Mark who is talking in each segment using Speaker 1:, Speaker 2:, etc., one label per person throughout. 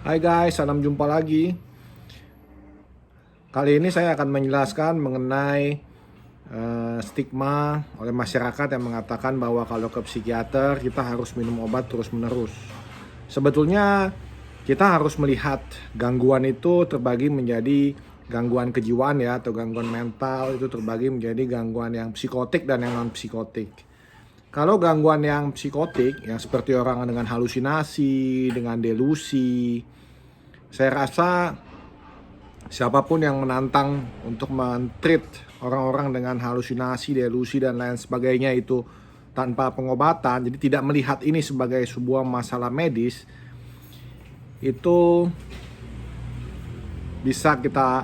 Speaker 1: Hai guys, salam jumpa lagi. Kali ini saya akan menjelaskan mengenai stigma oleh masyarakat yang mengatakan bahwa kalau ke psikiater kita harus minum obat terus-menerus. Sebetulnya kita harus melihat gangguan itu terbagi menjadi gangguan kejiwaan ya, atau gangguan mental itu terbagi menjadi gangguan yang psikotik dan yang non-psikotik. Kalau gangguan yang psikotik, yang seperti orang dengan halusinasi, dengan delusi, saya rasa siapapun yang menantang untuk men-treat orang-orang dengan halusinasi, delusi, dan lain sebagainya itu tanpa pengobatan, jadi tidak melihat ini sebagai sebuah masalah medis, itu bisa kita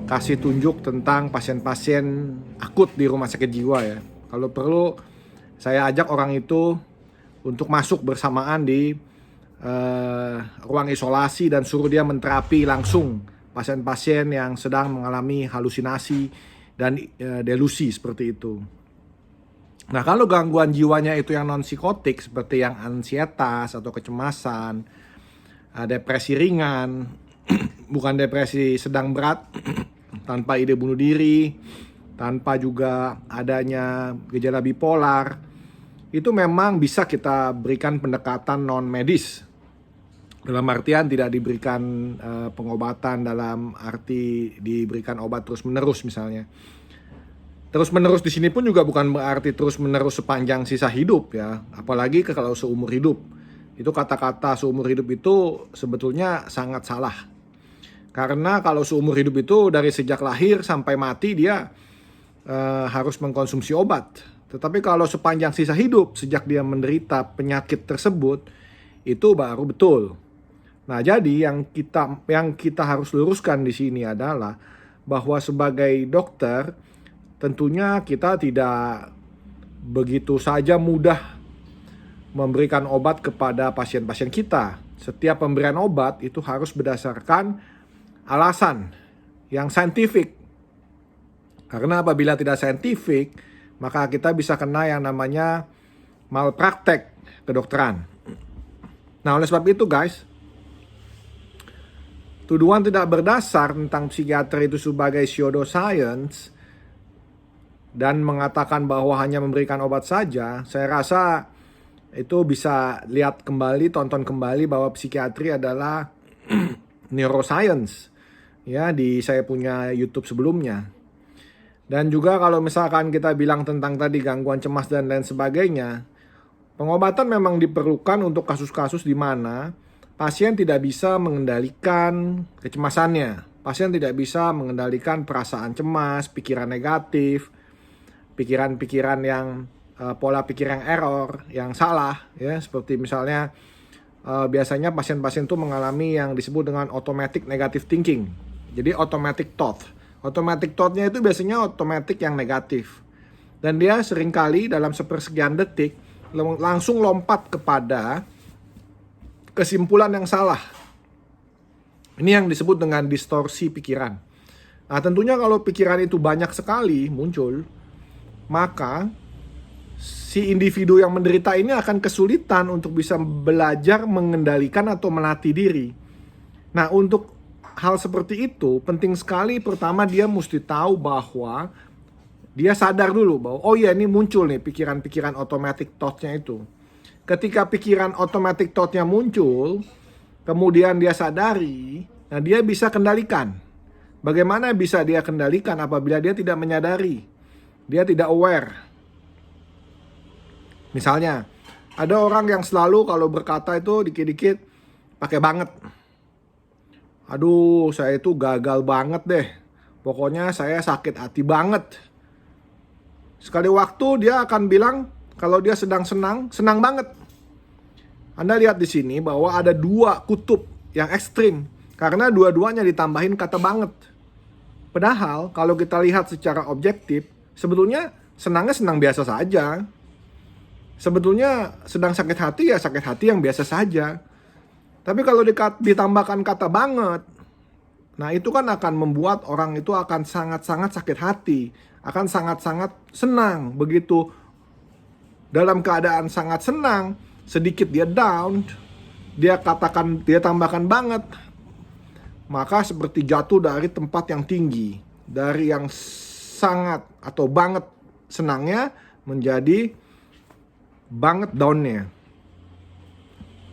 Speaker 1: kasih tunjuk tentang pasien-pasien akut di rumah sakit jiwa ya. Kalau perlu, saya ajak orang itu untuk masuk bersamaan di ruang isolasi dan suruh dia menterapi langsung pasien-pasien yang sedang mengalami halusinasi dan delusi seperti itu. Nah, kalau gangguan jiwanya itu yang non-psikotik seperti yang ansietas atau kecemasan, depresi ringan, bukan depresi sedang berat, tanpa ide bunuh diri, tanpa juga adanya gejala bipolar, itu memang bisa kita berikan pendekatan non-medis. Dalam artian tidak diberikan pengobatan dalam arti diberikan obat terus-menerus misalnya. Terus-menerus di sini pun juga bukan berarti terus-menerus sepanjang sisa hidup ya, apalagi kalau seumur hidup. Itu kata-kata seumur hidup itu sebetulnya sangat salah. Karena kalau seumur hidup itu dari sejak lahir sampai mati dia harus mengkonsumsi obat. Tetapi kalau sepanjang sisa hidup sejak dia menderita penyakit tersebut, itu baru betul. Nah, jadi yang kita harus luruskan di sini adalah bahwa sebagai dokter tentunya kita tidak begitu saja mudah memberikan obat kepada pasien-pasien kita. Setiap pemberian obat itu harus berdasarkan alasan yang saintifik. Karena apabila tidak saintifik, maka kita bisa kena yang namanya malpraktek kedokteran. Nah, oleh sebab itu guys, tuduhan tidak berdasar tentang psikiater itu sebagai pseudoscience dan mengatakan bahwa hanya memberikan obat saja, saya rasa itu bisa lihat kembali, tonton kembali bahwa psikiatri adalah neuroscience ya, di saya punya YouTube sebelumnya. Dan juga kalau misalkan kita bilang tentang tadi gangguan cemas dan lain sebagainya, pengobatan memang diperlukan untuk kasus-kasus di mana pasien tidak bisa mengendalikan kecemasannya. Pasien tidak bisa mengendalikan perasaan cemas, pikiran negatif, pikiran-pikiran yang pola pikir yang error, yang salah ya, seperti misalnya biasanya pasien-pasien itu mengalami yang disebut dengan automatic negative thinking. Jadi automatic thought. Automatic thought-nya itu biasanya automatic yang negatif. Dan dia seringkali dalam sepersekian detik langsung lompat kepada kesimpulan yang salah. Ini yang disebut dengan distorsi pikiran. Nah, tentunya kalau pikiran itu banyak sekali muncul, maka si individu yang menderita ini akan kesulitan untuk bisa belajar mengendalikan atau melatih diri. Nah, untuk hal seperti itu penting sekali, pertama dia mesti tahu bahwa dia sadar dulu bahwa oh ya, ini muncul nih pikiran-pikiran automatic thought-nya itu. Ketika pikiran automatic thought-nya muncul, kemudian dia sadari, nah dia bisa kendalikan. Bagaimana bisa dia kendalikan apabila dia tidak menyadari? Dia tidak aware. Misalnya, ada orang yang selalu kalau berkata itu dikit-dikit pakai banget. Aduh, saya itu gagal banget deh. Pokoknya saya sakit hati banget. Sekali waktu dia akan bilang, kalau dia sedang senang, senang banget. Anda lihat di sini bahwa ada dua kutub yang ekstrim. Karena dua-duanya ditambahin kata banget. Padahal kalau kita lihat secara objektif, sebetulnya senangnya senang biasa saja. Sebetulnya sedang sakit hati ya sakit hati yang biasa saja. Tapi kalau ditambahkan kata banget, nah itu kan akan membuat orang itu akan sangat-sangat sakit hati. Akan sangat-sangat senang. Begitu dalam keadaan sangat senang, sedikit dia down, dia tambahkan banget, maka seperti jatuh dari tempat yang tinggi, dari yang sangat atau banget senangnya menjadi banget downnya.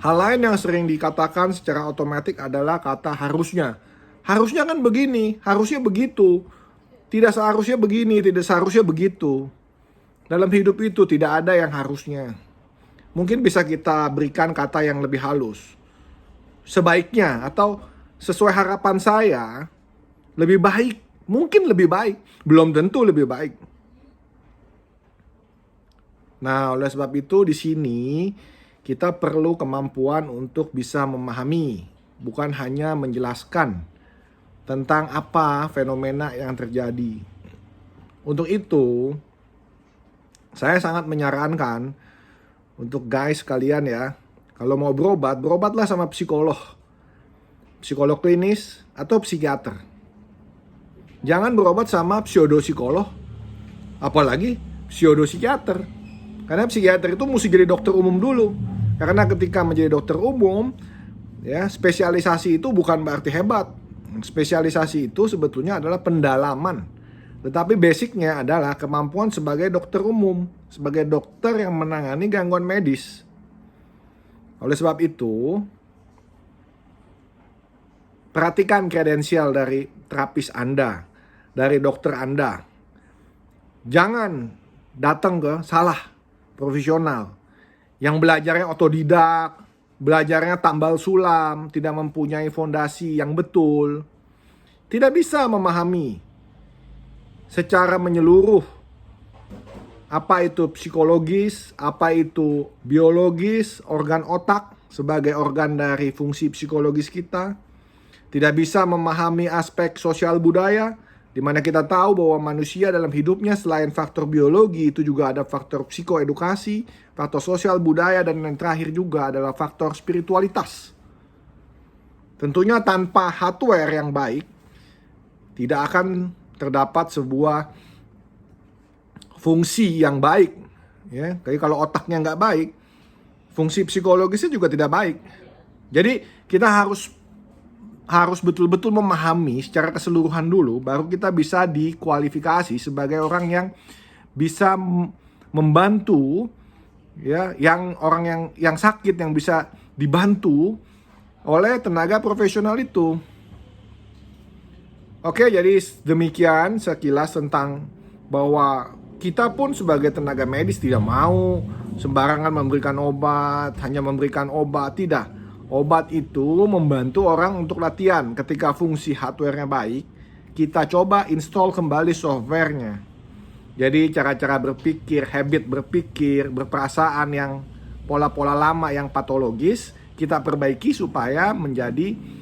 Speaker 1: Hal lain yang sering dikatakan secara otomatis adalah kata harusnya. Harusnya kan begini, harusnya begitu. Tidak seharusnya begini, tidak seharusnya begitu. Dalam hidup itu tidak ada yang harusnya. Mungkin bisa kita berikan kata yang lebih halus. Sebaiknya atau sesuai harapan saya, lebih baik. Mungkin lebih baik, belum tentu lebih baik. Nah, oleh sebab itu di sini kita perlu kemampuan untuk bisa memahami, bukan hanya menjelaskan tentang apa fenomena yang terjadi. Untuk itu, saya sangat menyarankan untuk guys kalian ya, kalau mau berobatlah sama psikolog klinis atau psikiater. Jangan berobat sama pseudopsikolog, apalagi pseudopsikiater. Karena psikiater itu mesti jadi dokter umum dulu. Karena ketika menjadi dokter umum, ya, spesialisasi itu bukan berarti hebat. Spesialisasi itu sebetulnya adalah pendalaman. Tetapi basicnya adalah kemampuan sebagai dokter umum, sebagai dokter yang menangani gangguan medis. Oleh sebab itu, perhatikan kredensial dari terapis Anda, dari dokter Anda. Jangan datang ke salah profesional yang belajarnya otodidak, belajarnya tambal sulam, tidak mempunyai fondasi yang betul, tidak bisa memahami secara menyeluruh apa itu psikologis, apa itu biologis, organ otak sebagai organ dari fungsi psikologis kita, tidak bisa memahami aspek sosial budaya, di mana kita tahu bahwa manusia dalam hidupnya selain faktor biologi itu juga ada faktor psikoedukasi, faktor sosial budaya, dan yang terakhir juga adalah faktor spiritualitas. Tentunya tanpa hardware yang baik tidak akan terdapat sebuah fungsi yang baik. Ya, jadi kalau otaknya nggak baik, fungsi psikologisnya juga tidak baik. Jadi kita harus betul-betul memahami secara keseluruhan dulu, baru kita bisa dikualifikasi sebagai orang yang bisa membantu, ya, orang yang sakit yang bisa dibantu oleh tenaga profesional itu. Oke, jadi demikian sekilas tentang bahwa kita pun sebagai tenaga medis tidak mau sembarangan memberikan obat, hanya memberikan obat, tidak. Obat itu membantu orang untuk latihan. Ketika fungsi hardware-nya baik, kita coba install kembali software-nya. Jadi cara-cara berpikir, habit berpikir, berperasaan yang pola-pola lama yang patologis, kita perbaiki supaya menjadi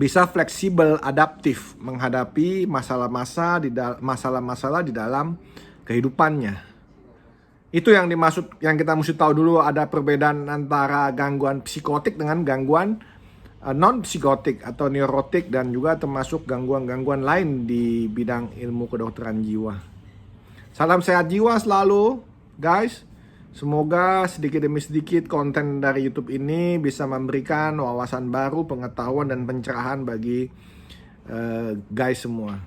Speaker 1: bisa fleksibel, adaptif menghadapi masalah-masalah di dalam kehidupannya. Itu yang dimaksud, yang kita mesti tahu dulu, ada perbedaan antara gangguan psikotik dengan gangguan non-psikotik atau neurotik, dan juga termasuk gangguan-gangguan lain di bidang ilmu kedokteran jiwa. Salam sehat jiwa selalu, guys. Semoga sedikit demi sedikit konten dari YouTube ini bisa memberikan wawasan baru, pengetahuan, dan pencerahan bagi guys semua.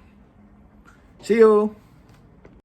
Speaker 1: See you!